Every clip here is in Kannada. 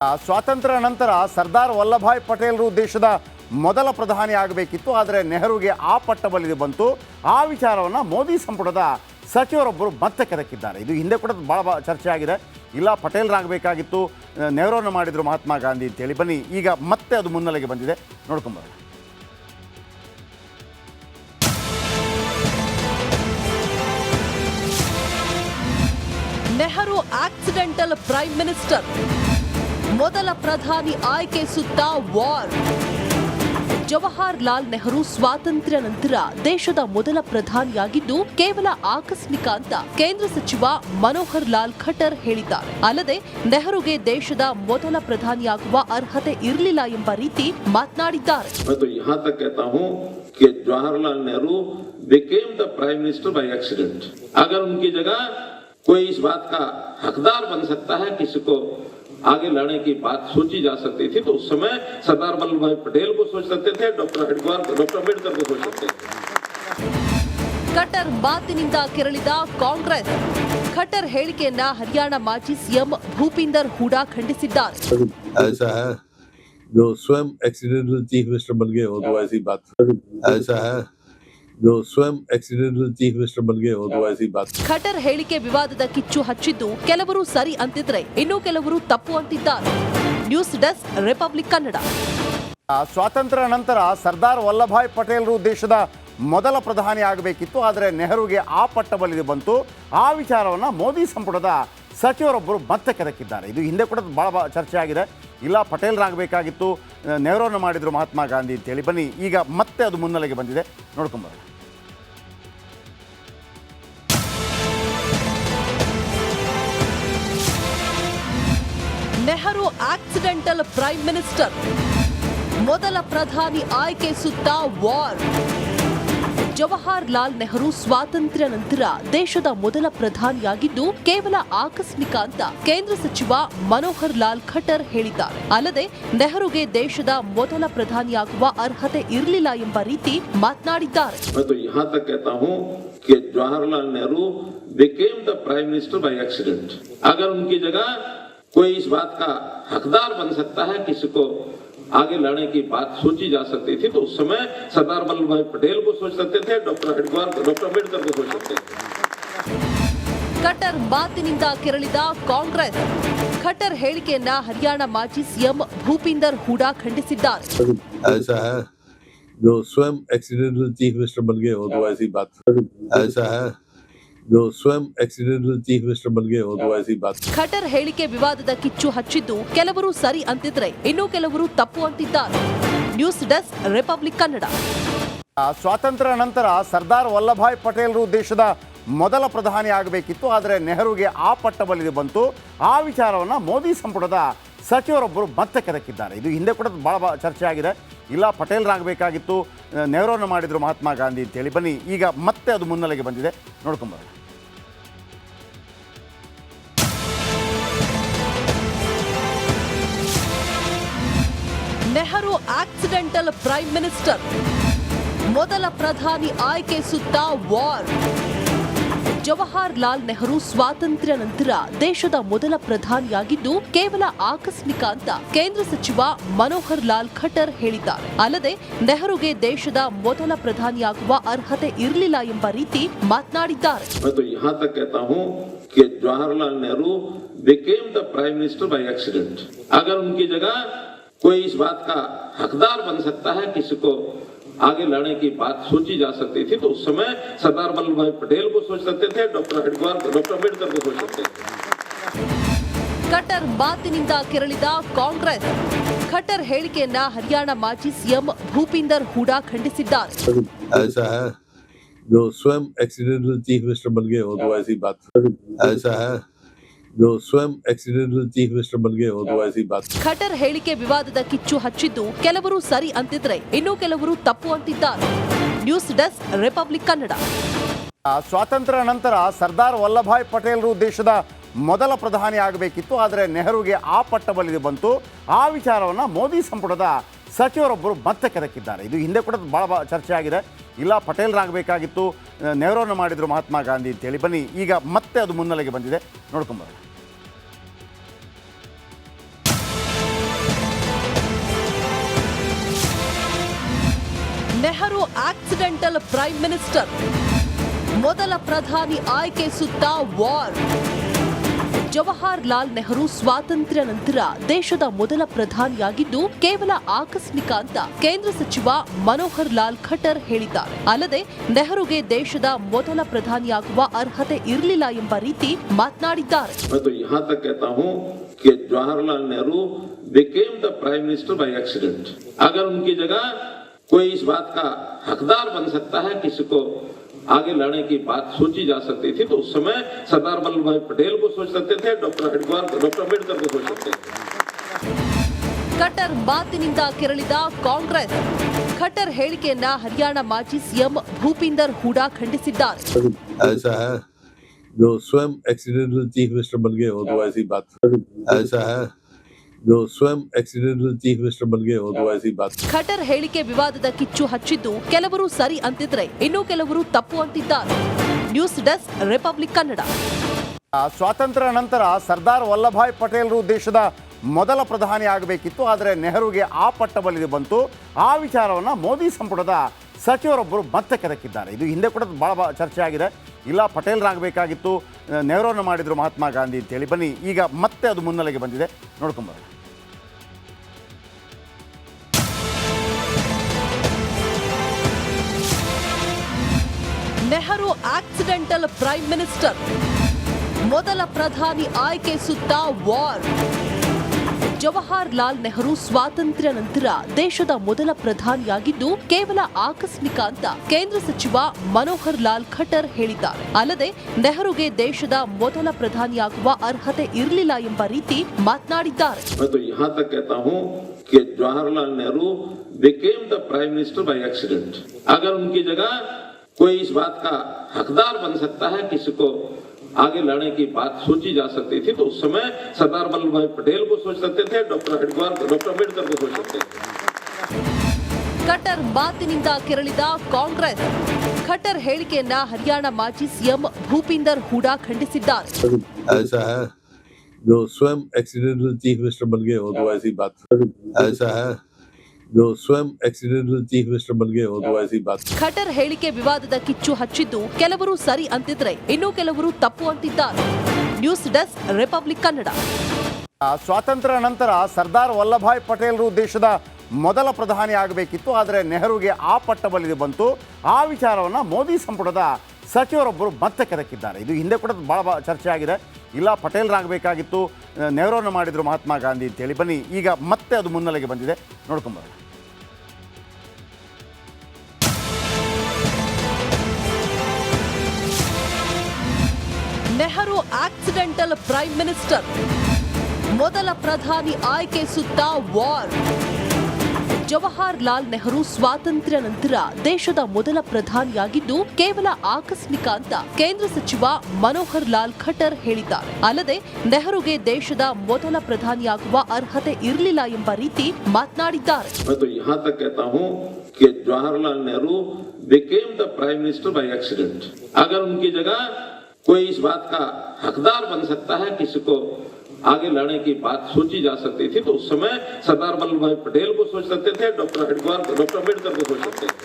ಸ್ವಾತಂತ್ರ್ಯ ನಂತರ ಸರ್ದಾರ್ ವಲ್ಲಭಾಯ್ ಪಟೇಲ್ರು ದೇಶದ ಮೊದಲ ಪ್ರಧಾನಿ ಆಗಬೇಕಿತ್ತು. ಆದರೆ ನೆಹರುಗೆ ಆ ಪಟ್ಟ ಬಲಿದು ಬಂತು. ಆ ವಿಚಾರವನ್ನು ಮೋದಿ ಸಂಪುಟದ ಸಚಿವರೊಬ್ಬರು ಮತ್ತೆ ಕೆದಕಿದ್ದಾರೆ. ಇದು ಹಿಂದೆ ಕೂಡ ಭಾಳ ಚರ್ಚೆ ಆಗಿದೆ. ಇಲ್ಲ, ಪಟೇಲ್ರಾಗಬೇಕಾಗಿತ್ತು, ನೆಹರುವನ್ನು ಮಾಡಿದರು ಮಹಾತ್ಮ ಗಾಂಧಿ ಅಂತೇಳಿ. ಬನ್ನಿ, ಈಗ ಮತ್ತೆ ಅದು ಮುನ್ನೆಲೆಗೆ ಬಂದಿದೆ, ನೋಡ್ಕೊಂಬರೋಣ. ನೆಹರು ಆಕ್ಸಿಡೆಂಟಲ್ ಪ್ರೈಮ್ ಮಿನಿಸ್ಟರ್, ಮೊದಲ ಪ್ರಧಾನಿ ಆಯ್ಕೆ ಸುತ್ತ ವಾರ್. ಜವಾಹರ್ಲಾಲ್ ನೆಹರು ಸ್ವಾತಂತ್ರ್ಯ ನಂತರ ದೇಶದ ಮೊದಲ ಪ್ರಧಾನಿಯಾಗಿದ್ದು ಕೇವಲ ಆಕಸ್ಮಿಕ ಅಂತ ಕೇಂದ್ರ ಸಚಿವ ಮನೋಹರ್ ಲಾಲ್ ಖಟ್ಟರ್ ಹೇಳಿದ್ದಾರೆ. ಅಲ್ಲದೆ ನೆಹರುಗೆ ದೇಶದ ಮೊದಲ ಪ್ರಧಾನಿಯಾಗುವ ಅರ್ಹತೆ ಇರಲಿಲ್ಲ ಎಂಬ ರೀತಿ ಮಾತನಾಡಿದ್ದಾರೆ. Jawaharlal Nehru became the prime minister by accident. अगर उनकी जगह कोई इस बात का हकदार बन सकता है, किसी को आगे लड़ने की बात सोची जा सकती थी, तो उस समय सरदार वल्लभ भाई पटेल को सोच सकते थे, डॉक्टर अम्बेडकर को सोच सकते थे. ಖಟ್ಟರ್ ಮಾತಿನಿಂದ ಕೆರಳಿದ ಕಾಂಗ್ರೆಸ್. ಖಟ್ಟರ್ ಹೇಳಿಕೆಯನ್ನ ಹರಿಯಾಣ ಮಾಜಿ ಸಿಎಂ ಭೂಪಿಂದರ್ ಹೂಡಾ ಖಂಡಿಸಿದ್ದಾರೆ. ऐसा है जो स्वयं एक्सीडेंटल चीफ मिनिस्टर बन गए हो तो ऐसी बात. ऐसा है जो स्वयं एक्सीडेंटल चीफ मिनिस्टर बन गए हो तो ऐसी बात. ಖಟ್ಟರ್ ಹೇಳಿಕೆ ವಿವಾದದ ಕಿಚ್ಚು ಹಚ್ಚಿದ್ದು ಕೆಲವರು ಸರಿ ಅಂತಿದ್ರೆ ಇನ್ನು ಕೆಲವರು ತಪ್ಪು ಅಂತಿದ್ದಾರೆ. News desk, republic Kannada. ಸ್ವಾತಂತ್ರ್ಯ ನಂತರ ಸರ್ದಾರ್ ವಲ್ಲಭಾಯ್ ಪಟೇಲ್ರು ದೇಶದ ಮೊದಲ ಪ್ರಧಾನಿ ಆಗಬೇಕಿತ್ತು. ಆದರೆ ನೆಹರುಗೆ ಆ ಪಟ್ಟ ಬಲಿದು ಬಂತು. ಆ ವಿಚಾರವನ್ನು ಮೋದಿ ಸಂಪುಟದ ಸಚಿವರೊಬ್ಬರು ಮತ್ತೆ ಕೆದಕಿದ್ದಾರೆ. ಇದು ಹಿಂದೆ ಕೂಡ ಭಾಳ ಚರ್ಚೆ ಆಗಿದೆ. ಇಲ್ಲ, ಪಟೇಲ್ರಾಗಬೇಕಾಗಿತ್ತು, ನೆಹರುವನ್ನು ಮಾಡಿದರು ಮಹಾತ್ಮ ಗಾಂಧಿ ಅಂತೇಳಿ. ಬನ್ನಿ, ಈಗ ಮತ್ತೆ ಅದು ಮುನ್ನೆಲೆಗೆ ಬಂದಿದೆ, ನೋಡ್ಕೊಂಬರೋಣ. ನೆಹರು ಆಕ್ಸಿಡೆಂಟಲ್ ಪ್ರೈಮ್ ಮಿನಿಸ್ಟರ್, ಮೊದಲ ಪ್ರಧಾನಿ ಆಯ್ಕೆ ಸುತ್ತ ವಾರ್. ಜವಾಹರ್ಲಾಲ್ ನೆಹರು ಸ್ವಾತಂತ್ರ್ಯ ನಂತರ ದೇಶದ ಮೊದಲ ಪ್ರಧಾನಿಯಾಗಿದ್ದು ಕೇವಲ ಆಕಸ್ಮಿಕ ಅಂತ ಕೇಂದ್ರ ಸಚಿವ ಮನೋಹರ್ ಲಾಲ್ ಖಟ್ಟರ್ ಹೇಳಿದ್ದಾರೆ. ಅಲ್ಲದೆ ನೆಹರುಗೆ ದೇಶದ ಮೊದಲ ಪ್ರಧಾನಿಯಾಗುವ ಅರ್ಹತೆ ಇರಲಿಲ್ಲ ಎಂಬ ರೀತಿ ಮಾತನಾಡಿದ್ದಾರೆ. Jawaharlal Nehru became the prime minister by accident. अगर उनकी जगह कोई इस बात का हकदार बन सकता है, किसी को आगे लड़ने की बात सोची जा सकती थी, तो उस समय सरदार वल्लभ भाई पटेल को सोच सकते थे, डॉक्टर अम्बेडकर को सोच सकते थे. ಖಟ್ಟರ್ ಮಾತಿನಿಂದ ಕೆರಳಿದ ಕಾಂಗ್ರೆಸ್. ಖಟ್ಟರ್ ಹೇಳಿಕೆಯನ್ನ ಹರಿಯಾಣ ಮಾಜಿ ಸಿಎಂ ಭೂಪಿಂದರ್ ಹೂಡಾ ಖಂಡಿಸಿದ್ದಾರೆ. ऐसा है जो स्वयं एक्सीडेंटल चीफ मिनिस्टर बन गए हो तो ऐसी बात. ऐसा है जो स्वयं एक्सीडेंटल चीफ मिनिस्टर बन गए हो तो ऐसी बात. ಖಟ್ಟರ್ ಹೇಳಿಕೆ ವಿವಾದದ ಕಿಚ್ಚು ಹಚ್ಚಿದ್ದು ಕೆಲವರು ಸರಿ ಅಂತಿದ್ರೆ ಇನ್ನು ಕೆಲವರು ತಪ್ಪು ಅಂತಿದ್ದಾರೆ. News desk, republic Kannada. ಸ್ವಾತಂತ್ರ್ಯ ನಂತರ ಸರ್ದಾರ್ ವಲ್ಲಭಾಯ್ ಪಟೇಲ್ರು ದೇಶದ ಮೊದಲ ಪ್ರಧಾನಿ ಆಗಬೇಕಿತ್ತು. ಆದರೆ ನೆಹರುಗೆ ಆ ಪಟ್ಟ ಬಲಿದು ಬಂತು. ಆ ವಿಚಾರವನ್ನು ಮೋದಿ ಸಂಪುಟದ ಸಚಿವರೊಬ್ಬರು ಮತ್ತೆ ಕೆದಕಿದ್ದಾರೆ. ಇದು ಹಿಂದೆ ಕೂಡ ಭಾಳ ಚರ್ಚೆ ಆಗಿದೆ. ಇಲ್ಲ, ಪಟೇಲ್ರಾಗಬೇಕಾಗಿತ್ತು, ನೆಹರುವನ್ನು ಮಾಡಿದರು ಮಹಾತ್ಮ ಗಾಂಧಿ ಅಂತೇಳಿ. ಬನ್ನಿ, ಈಗ ಮತ್ತೆ ಅದು ಮುನ್ನೆಲೆಗೆ ಬಂದಿದೆ, ನೋಡ್ಕೊಂಬರೋಣ. ನೆಹರು ಆಕ್ಸಿಡೆಂಟಲ್ ಪ್ರೈಮ್ ಮಿನಿಸ್ಟರ್, ಮೊದಲ ಪ್ರಧಾನಿ ಆಯ್ಕೆ ಸುತ್ತ ವಾರ್. ಜವಾಹರ್ಲಾಲ್ ನೆಹರು ಸ್ವಾತಂತ್ರ್ಯ ನಂತರ ದೇಶದ ಮೊದಲ ಪ್ರಧಾನಿಯಾಗಿದ್ದು ಕೇವಲ ಆಕಸ್ಮಿಕ ಅಂತ ಕೇಂದ್ರ ಸಚಿವ ಮನೋಹರ್ ಲಾಲ್ ಖಟ್ಟರ್ ಹೇಳಿದ್ದಾರೆ. ಅಲ್ಲದೆ ನೆಹರುಗೆ ದೇಶದ ಮೊದಲ ಪ್ರಧಾನಿಯಾಗುವ ಅರ್ಹತೆ ಇರಲಿಲ್ಲ ಎಂಬ ರೀತಿ ಮಾತನಾಡಿದ್ದಾರೆ. Jawaharlal Nehru became the prime minister by accident. अगर उनकी जगह कोई इस बात का हकदार बन सकता है, किसी को आगे लड़ने की बात सोची जा सकती थी, तो उस समय सरदार वल्लभ भाई पटेल को सोच सकते थे, डॉक्टर अम्बेडकर को सोच सकते थे. ಖಟ್ಟರ್ ಮಾತಿನಿಂದ ಕೆರಳಿದ ಕಾಂಗ್ರೆಸ್. ಖಟ್ಟರ್ ಹೇಳಿಕೆಯನ್ನ ಹರಿಯಾಣ ಮಾಜಿ ಸಿಎಂ ಭೂಪಿಂದರ್ ಹೂಡಾ ಖಂಡಿಸಿದ್ದಾರೆ. ऐसा है जो स्वयं एक्सीडेंटल चीफ मिनिस्टर बन गए हो तो ऐसी बात. ऐसा है जो स्वयं एक्सीडेंटल चीफ मिनिस्टर बन गए हो तो ऐसी बात. ಖಟ್ಟರ್ ಹೇಳಿಕೆ ವಿವಾದದ ಕಿಚ್ಚು ಹಚ್ಚಿದ್ದು ಕೆಲವರು ಸರಿ ಅಂತಿದ್ರೆ ಇನ್ನು ಕೆಲವರು ತಪ್ಪು ಅಂತಿದ್ದಾರೆ. News desk, republic Kannada. ಸ್ವಾತಂತ್ರ್ಯ ನಂತರ ಸರ್ದಾರ್ ವಲ್ಲಭಾಯ್ ಪಟೇಲ್ರು ದೇಶದ ಮೊದಲ ಪ್ರಧಾನಿ ಆಗಬೇಕಿತ್ತು. ಆದರೆ ನೆಹರುಗೆ ಆ ಪಟ್ಟ ಬಲಿದು ಬಂತು. ಆ ವಿಚಾರವನ್ನು ಮೋದಿ ಸಂಪುಟದ ಸಚಿವರೊಬ್ಬರು ಮತ್ತೆ ಕೆದಕಿದ್ದಾರೆ. ಇದು ಹಿಂದೆ ಕೂಡ ಭಾಳ ಚರ್ಚೆ ಆಗಿದೆ. ಇಲ್ಲ, ಪಟೇಲ್ರಾಗಬೇಕಾಗಿತ್ತು, ನೆಹರುವನ್ನು ಮಾಡಿದರು ಮಹಾತ್ಮ ಗಾಂಧಿ ಅಂತೇಳಿ. ಬನ್ನಿ, ಈಗ ಮತ್ತೆ ಅದು ಮುನ್ನೆಲೆಗೆ ಬಂದಿದೆ, ನೋಡ್ಕೊಂಬರೋಣ. Accidental prime minister. ಮೊದಲ ಪ್ರಧಾನಿ ಆಯ್ಕೆ ಸುತ್ತ ವಾರ್. ಜವಾಹರ್ಲಾಲ್ ನೆಹರು ಸ್ವಾತಂತ್ರ್ಯ ನಂತರ ದೇಶದ ಮೊದಲ ಪ್ರಧಾನಿಯಾಗಿದ್ದು ಕೇವಲ ಆಕಸ್ಮಿಕ ಅಂತ ಕೇಂದ್ರ ಸಚಿವ ಮನೋಹರ್ ಲಾಲ್ ಖಟ್ಟರ್ ಹೇಳಿದ್ದಾರೆ. ಅಲ್ಲದೆ ನೆಹರುಗೆ ದೇಶದ ಮೊದಲ ಪ್ರಧಾನಿಯಾಗುವ ಅರ್ಹತೆ ಇರಲಿಲ್ಲ ಎಂಬ ರೀತಿ ಮಾತನಾಡಿದ್ದಾರೆ. मैं तो यहाँ तक कहता हूँ कि Jawaharlal Nehru became the prime minister by accident. अगर उनकी जगह कोई इस बात का हकदार बन सकता है, किसी को आगे लड़ने की बात सोची जा सकती थी, तो उस समय सरदार वल्लभ भाई पटेल को सोच सकते थे, डॉक्टर अम्बेडकर को सोच सकते थे. ಖಟ್ಟರ್ ಮಾತಿನಿಂದ ಕೆರಳಿದ ಕಾಂಗ್ರೆಸ್. ಖಟ್ಟರ್ ಹೇಳಿಕೆಯನ್ನ ಹರಿಯಾಣ ಮಾಜಿ ಸಿಎಂ ಭೂಪಿಂದರ್ ಹೂಡಾ ಖಂಡಿಸಿದ್ದಾರೆ. ऐसा है जो स्वयं एक्सीडेंटल चीफ मिनिस्टर बन गए हो तो ऐसी बात. ऐसा है जो स्वयं एक्सीडेंटल चीफ मिनिस्टर बन गए हो तो ऐसी बात. ಖಟ್ಟರ್ ಹೇಳಿಕೆ ವಿವಾದದ ಕಿಚ್ಚು ಹಚ್ಚಿದ್ದು ಕೆಲವರು ಸರಿ ಅಂತಿದ್ರೆ ಇನ್ನು ಕೆಲವರು ತಪ್ಪು ಅಂತಿದ್ದಾರೆ. News desk, republic Kannada. ಸ್ವಾತಂತ್ರ್ಯ ನಂತರ ಸರ್ದಾರ್ ವಲ್ಲಭಾಯ್ ಪಟೇಲರು ದೇಶದ ಮೊದಲ ಪ್ರಧಾನಿ ಆಗಬೇಕಿತ್ತು, ಆದರೆ ನೆಹರುಗೆ ಆ ಪಟ್ಟ ಬಲಿದು ಬಂತು. ಆ ವಿಚಾರವನ್ನು ಮೋದಿ ಸಂಪುಟದ ಸಚಿವರೊಬ್ಬರು ಮತ್ತೆ ಕೆದಕಿದ್ದಾರೆ. ಇದು ಹಿಂದೆ ಕೂಡ ಭಾಳ ಚರ್ಚೆ ಆಗಿದೆ. ಇಲ್ಲ, ಪಟೇಲ್ರಾಗಬೇಕಾಗಿತ್ತು, ನೆಹರೂನ ಮಾಡಿದರು ಮಹಾತ್ಮ ಗಾಂಧಿ ಅಂತೇಳಿ. ಬನ್ನಿ, ಈಗ ಮತ್ತೆ ಅದು ಮುನ್ನೆಲೆಗೆ ಬಂದಿದೆ, ನೋಡ್ಕೊಂಬರೋಣ. Nehru accidental prime minister. ಮೊದಲ ಪ್ರಧಾನಿ ಆಯ್ಕೆ ಸುತ್ತ ವಾರ್. ಜವಾಹರ್ಲಾಲ್ ನೆಹರು ಸ್ವಾತಂತ್ರ್ಯ ನಂತರ ದೇಶದ ಮೊದಲ ಪ್ರಧಾನಿಯಾಗಿದ್ದು ಕೇವಲ ಆಕಸ್ಮಿಕ ಅಂತ ಕೇಂದ್ರ ಸಚಿವ ಮನೋಹರ್ ಲಾಲ್ ಖಟ್ಟರ್ ಹೇಳಿದ್ದಾರೆ. ಅಲ್ಲದೆ ನೆಹರುಗೆ ದೇಶದ ಮೊದಲ ಪ್ರಧಾನಿಯಾಗುವ ಅರ್ಹತೆ ಇರಲಿಲ್ಲ ಎಂಬ ರೀತಿ ಮಾತನಾಡಿದ್ದಾರೆ. मैं तो यहाँ तक कहता हूँ कि Jawaharlal Nehru became the prime minister by accident. अगर उनकी जगह कोई इस बात का हकदार बन सकता है, किसी को आगे लड़ने की बात सोची जा सकती थी, तो उस समय सरदार वल्लभ भाई पटेल को सोच सकते थे, डॉक्टर अम्बेडकर को सोच सकते थे. ಖಟ್ಟರ್ ಮಾತಿನಿಂದ ಕೆರಳಿದ ಕಾಂಗ್ರೆಸ್. ಖಟ್ಟರ್ ಹೇಳಿಕೆಯನ್ನ ಹರಿಯಾಣ ಮಾಜಿ ಸಿಎಂ ಭೂಪಿಂದರ್ ಹೂಡಾ ಖಂಡಿಸಿದ್ದಾರೆ. ऐसा है जो स्वयं एक्सीडेंटल चीफ मिनिस्टर बन गए हो तो ऐसी बात. ऐसा है जो स्वयं एक्सीडेंटल चीफ मिनिस्टर बन गए हो तो ऐसी बात. ಖಟ್ಟರ್ ಹೇಳಿಕೆ ವಿವಾದದ ಕಿಚ್ಚು ಹಚ್ಚಿದ್ದು ಕೆಲವರು ಸರಿ ಅಂತಿದ್ರೆ ಇನ್ನು ಕೆಲವರು ತಪ್ಪು ಅಂತಿದ್ದಾರೆ. News desk, republic Kannada. ಸ್ವಾತಂತ್ರ್ಯ ನಂತರ ಸರ್ದಾರ್ ವಲ್ಲಭಾಯ್ ಪಟೇಲರು ದೇಶದ ಮೊದಲ ಪ್ರಧಾನಿ ಆಗಬೇಕಿತ್ತು, ಆದರೆ ನೆಹರುಗೆ ಆ ಪಟ್ಟ ಬಲಿದು ಬಂತು. ಆ ವಿಚಾರವನ್ನು ಮೋದಿ ಸಂಪುಟದ ಸಚಿವರೊಬ್ಬರು ಮತ್ತೆ ಕೆದಕಿದ್ದಾರೆ. ಇದು ಹಿಂದೆ ಕೂಡ ಭಾಳ ಚರ್ಚೆ ಆಗಿದೆ. ಇಲ್ಲ, ಪಟೇಲ್ರಾಗಬೇಕಾಗಿತ್ತು, ನೆಹರೂನ ಮಾಡಿದರು ಮಹಾತ್ಮ ಗಾಂಧಿ ಅಂತೇಳಿ. ಬನ್ನಿ, ಈಗ ಮತ್ತೆ ಅದು ಮುನ್ನೆಲೆಗೆ ಬಂದಿದೆ, ನೋಡ್ಕೊಂಬರೋಣ. Nehru accidental prime minister. ಮೊದಲ ಪ್ರಧಾನಿ ಆಯ್ಕೆ ಸುತ್ತ ವಾರ್. ಜವಾಹರ್ಲಾಲ್ ನೆಹರು ಸ್ವಾತಂತ್ರ್ಯ ನಂತರ ದೇಶದ ಮೊದಲ ಪ್ರಧಾನಿಯಾಗಿದ್ದು ಕೇವಲ ಆಕಸ್ಮಿಕ ಅಂತ ಕೇಂದ್ರ ಸಚಿವ ಮನೋಹರ್ ಲಾಲ್ ಖಟ್ಟರ್ ಹೇಳಿದ್ದಾರೆ. ಅಲ್ಲದೆ ನೆಹರುಗೆ ದೇಶದ ಮೊದಲ ಪ್ರಧಾನಿಯಾಗುವ ಅರ್ಹತೆ ಇರಲಿಲ್ಲ ಎಂಬ ರೀತಿ ಮಾತನಾಡಿದ್ದಾರೆ. मैं तो यहाँ तक कहता हूँ कि Jawaharlal Nehru became the prime minister by accident. अगर उनकी जगह कोई इस बात का हकदार बन सकता है, किसी को आगे लड़ने की बात सोची जा सकती थी, तो उस समय सरदार वल्लभ भाई पटेल को सोच सकते थे, डॉक्टर अम्बेडकर को सोच सकते थे.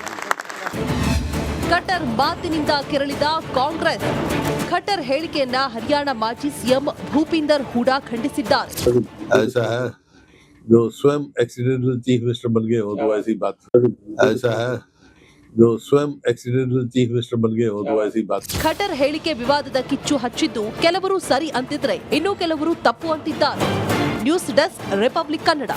ಖಟ್ಟರ್ ಮಾತಿನಿಂದ ಕೆರಳಿದ ಕಾಂಗ್ರೆಸ್. ಖಟ್ಟರ್ ಹೇಳಿಕೆಯನ್ನ ಹರಿಯಾಣ ಮಾಜಿ ಸಿಎಂ ಭೂಪಿಂದರ್ ಹೂಡಾ ಖಂಡಿಸಿದ್ದಾರೆ. ऐसा है जो स्वयं एक्सीडेंटल चीफ मिनिस्टर बन गए हो तो ऐसी बात. ऐसा है जो स्वयं एक्सीडेंटल चीफ मिनिस्टर बन गए हो तो ऐसी बात. ಖಟ್ಟರ್ ಹೇಳಿಕೆ ವಿವಾದದ ಕಿಚ್ಚು ಹಚ್ಚಿದ್ದು ಕೆಲವರು ಸರಿ ಅಂತಿದ್ರೆ ಇನ್ನು ಕೆಲವರು ತಪ್ಪು ಅಂತಿದ್ದಾರೆ. News desk, republic Kannada.